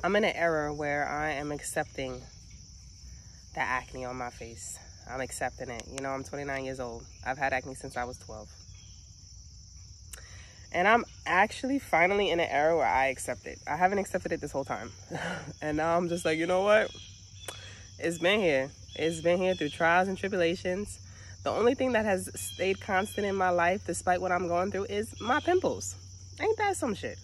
I'm in an era where I am accepting the acne on my face. I'm accepting it. You know, I'm 29 years old. I've had acne since I was 12. And I'm actually finally in an era where I accept it. I haven't accepted it this whole time. And now I'm just like, you know what? It's been here. It's been here through trials and tribulations. The only thing that has stayed constant in my life, despite what I'm going through, is my pimples. Ain't that some shit?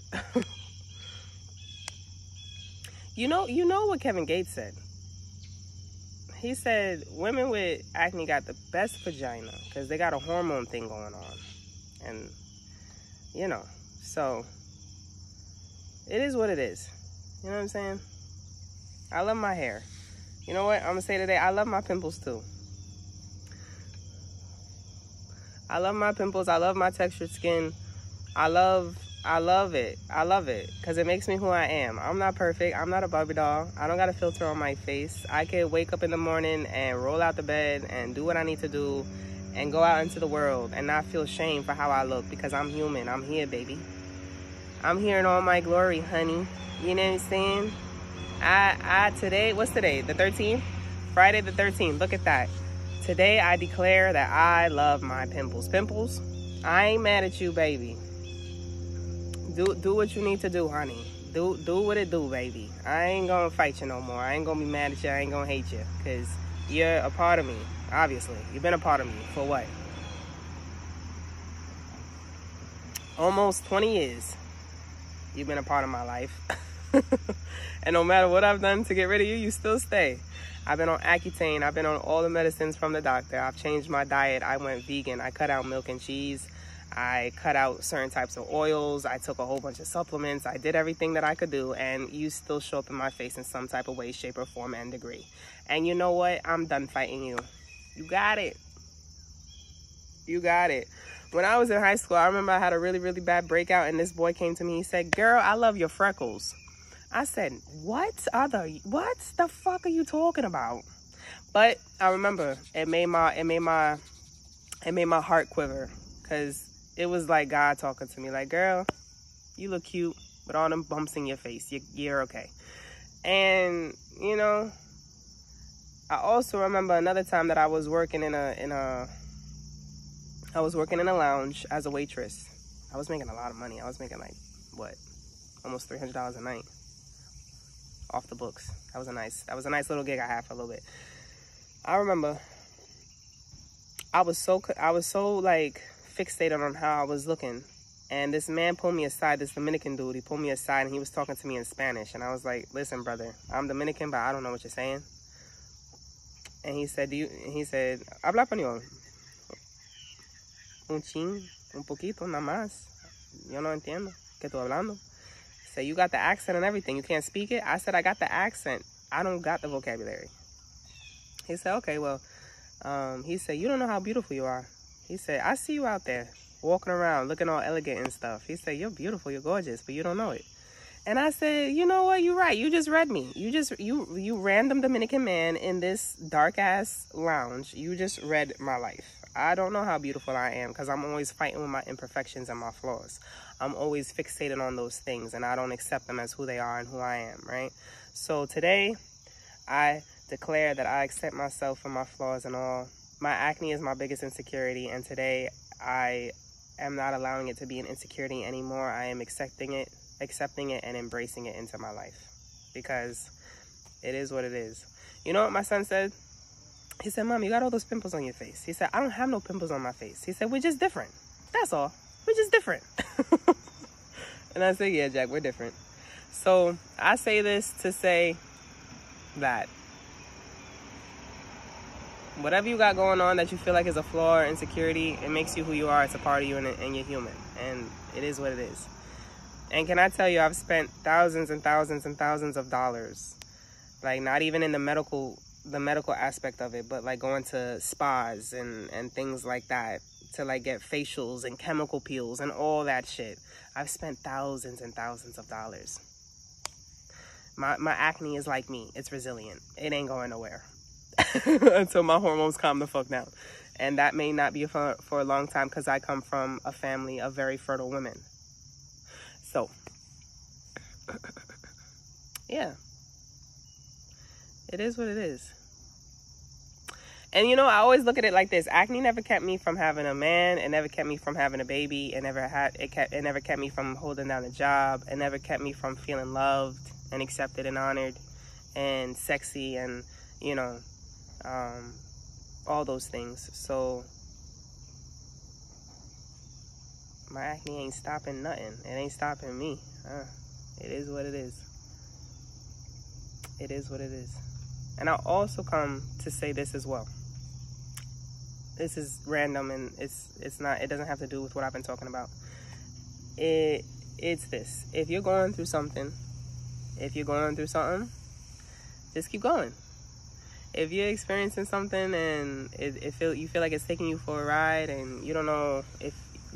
You know what Kevin Gates said? He said women with acne got the best vagina because they got a hormone thing going on. And, you know, so it is what it is. You know what I'm saying? I love my hair. You know what? I'm going to say today, I love my pimples too. I love my pimples. I love my textured skin. I love it. I love it because it makes me who I am. I'm not perfect. I'm not a Barbie doll. I don't got a filter on my face. I can wake up in the morning and roll out the bed and do what I need to do and go out into the world and not feel shame for how I look because I'm human. I'm here, baby. I'm here in all my glory, honey. You know what I'm saying? Today, what's today? The 13th? Friday the 13th. Look at that. Today I declare that I love my pimples. Pimples, I ain't mad at you, baby. Do what you need to do, honey. Do what it do, baby. I ain't gonna fight you no more. I ain't gonna be mad at you. I ain't gonna hate you. Because you're a part of me, obviously. You've been a part of me for what? Almost 20 years. You've been a part of my life. And no matter what I've done to get rid of you, you still stay. I've been on Accutane. I've been on all the medicines from the doctor. I've changed my diet. I went vegan. I cut out milk and cheese. I cut out certain types of oils. I took a whole bunch of supplements. I did everything that I could do, and you still show up in my face in some type of way, shape, or form and degree. And you know what? I'm done fighting you. You got it. You got it. When I was in high school, I remember I had a really, really bad breakout, and this boy came to me. He said, "Girl, I love your freckles." I said, what the fuck are you talking about? But I remember it made my heart quiver, because it was like God talking to me, like, girl, you look cute with all them bumps in your face. You're okay. And you know, I also remember another time that I was working in a lounge as a waitress. I was making a lot of money. I was making like what, almost $300 a night off the books. That was a nice little gig I had for a little bit. I remember I was so like fixated on how I was looking, and this man pulled me aside, this Dominican dude. He pulled me aside and he was talking to me in Spanish, and I was like, "Listen, brother, I'm Dominican, but I don't know what you're saying." And he said, "Habla español." Un chin, un poquito, nada más. Yo no entiendo. ¿Qué tú hablando? He said, "You got the accent and everything. You can't speak it?" I said, "I got the accent. I don't got the vocabulary." He said, "Okay, well," he said, "You don't know how beautiful you are." He said, "I see you out there walking around looking all elegant and stuff." He said, "You're beautiful, you're gorgeous, but you don't know it." And I said, "You know what? You're right. You just read me. You random Dominican man in this dark ass lounge. You just read my life. I don't know how beautiful I am because I'm always fighting with my imperfections and my flaws. I'm always fixated on those things, and I don't accept them as who they are and who I am, right? So today, I declare that I accept myself for my flaws and all. My acne is my biggest insecurity, and today I am not allowing it to be an insecurity anymore. I am accepting it and embracing it into my life, because it is what it is. You know what my son said? He said, "Mom, you got all those pimples on your face." He said, "I don't have no pimples on my face." He said, "We're just different. That's all. We're just different." And I said, "Yeah, Jack, we're different." So I say this to say that whatever you got going on that you feel like is a flaw or insecurity, it makes you who you are. It's a part of you, and you're human. And it is what it is. And can I tell you, I've spent thousands and thousands and thousands of dollars, like not even in the medical aspect of it, but like going to spas and things like that to like get facials and chemical peels and all that shit. I've spent thousands and thousands of dollars. My acne is like me. It's resilient. It ain't going nowhere until my hormones calm the fuck down. And that may not be for a long time, because I come from a family of very fertile women. So Yeah. It is what it is. And you know, I always look at it like this. Acne never kept me from having a man. It never kept me from having a baby. It never kept me from holding down a job. It never kept me from feeling loved and accepted and honored and sexy and, you know, all those things. So my acne ain't stopping nothing. It ain't stopping me. It is what it is. It is what it is. And I'll also come to say this as well. This is random, and it's not, it doesn't have to do with what I've been talking about. It's this. If you're going through something, just keep going. If you're experiencing something and you feel like it's taking you for a ride and you don't know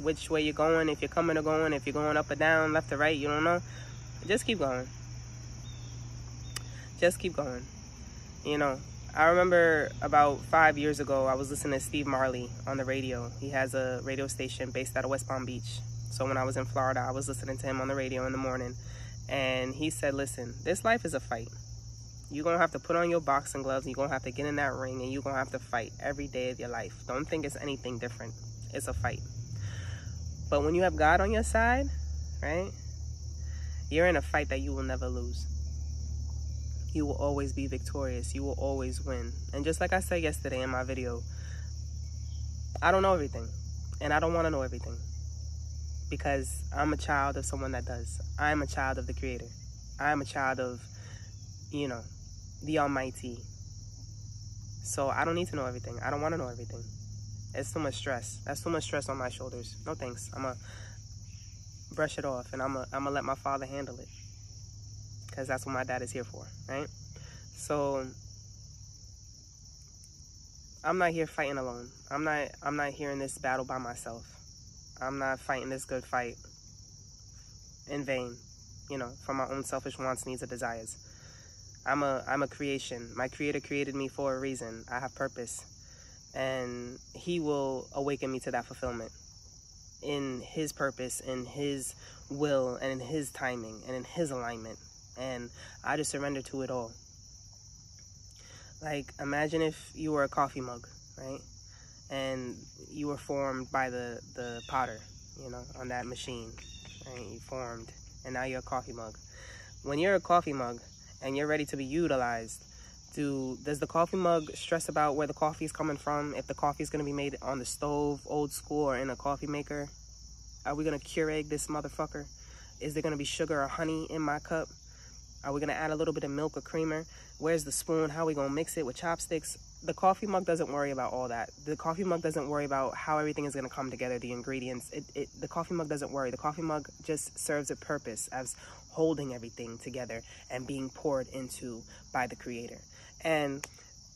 which way you're going, if you're coming or going, if you're going up or down, left or right, you don't know, just keep going. Just keep going. You know, I remember about 5 years ago, I was listening to Steve Marley on the radio. He has a radio station based out of West Palm Beach. So when I was in Florida, I was listening to him on the radio in the morning. And he said, listen, this life is a fight. You're going to have to put on your boxing gloves. You're going to have to get in that ring, and you're going to have to fight every day of your life. Don't think it's anything different. It's a fight. But when you have God on your side, right, you're in a fight that you will never lose. You will always be victorious. You will always win. And just like I said yesterday in my video, I don't know everything. And I don't want to know everything. Because I'm a child of someone that does. I'm a child of the Creator. I'm a child of, you know, the Almighty. So I don't need to know everything. I don't want to know everything. It's too much stress. That's too much stress on my shoulders. No thanks. I'm going to brush it off. And I'm going to let my Father handle it. Because that's what my dad is here for, right? So I'm not here fighting alone. I'm not here in this battle by myself. I'm not fighting this good fight in vain, you know, for my own selfish wants, needs, or desires. I'm a creation. My Creator created me for a reason. I have purpose, and He will awaken me to that fulfillment in His purpose, in His will, and in His timing, and in His alignment. And I just surrender to it all. Like, imagine if you were a coffee mug, right? And you were formed by the potter, you know, on that machine, right? You formed, and now you're a coffee mug. When you're a coffee mug and you're ready to be utilized, does the coffee mug stress about where the coffee is coming from? If the coffee is going to be made on the stove, old school, or in a coffee maker? Are we going to Keurig this motherfucker? Is there going to be sugar or honey in my cup? Are we going to add a little bit of milk or creamer? Where's the spoon? How are we going to mix it with chopsticks? The coffee mug doesn't worry about all that. The coffee mug doesn't worry about how everything is going to come together, the ingredients. The coffee mug doesn't worry. The coffee mug just serves a purpose as holding everything together and being poured into by the Creator. And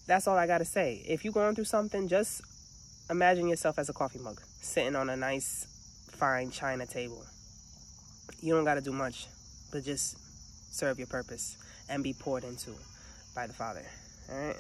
that's all I got to say. If you're going through something, just imagine yourself as a coffee mug sitting on a nice, fine china table. You don't got to do much, but just serve your purpose and be poured into by the Father. All right?